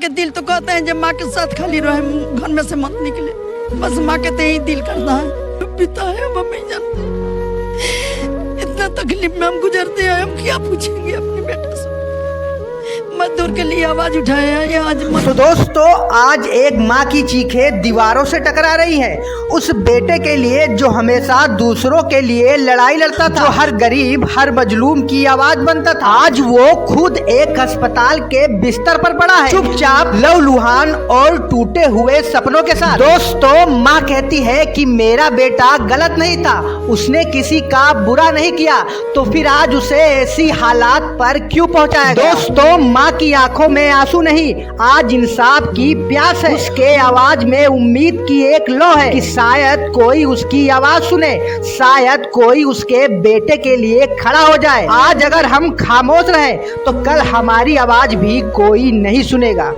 के दिल तो कहते हैं जब माँ के साथ खाली रहे, घर में से मत निकले, बस माँ के ते ही दिल करता है। पिता है मम्मी जानते, इतना तकलीफ में हम गुजरते हैं, हम क्या पूछेंगे अपने बेटे से। मजदूर के लिए आवाज उठाए हैं ये आज। तो दोस्तों, आज एक माँ की चीखें दीवारों से टकरा रही हैं। उस बेटे के लिए जो हमेशा दूसरों के लिए लड़ाई लड़ता था, जो हर गरीब हर मजलूम की आवाज बनता था, आज वो खुद एक अस्पताल के बिस्तर पर पड़ा है, चुपचाप लहूलुहान और टूटे हुए सपनों के साथ। दोस्तों, माँ कहती है कि मेरा बेटा गलत नहीं था, उसने किसी का बुरा नहीं किया, तो फिर आज उसे ऐसी हालात पर क्यों पहुंचाया गया? दोस्तों, माँ की आंखों में आंसू नहीं, आज इंसाफ की प्यास है। उसके आवाज में उम्मीद की एक लौ है कि शायद कोई उसकी आवाज सुने, शायद कोई उसके बेटे के लिए खड़ा हो जाए। आज अगर हम खामोश रहे तो कल हमारी आवाज भी कोई नहीं सुनेगा।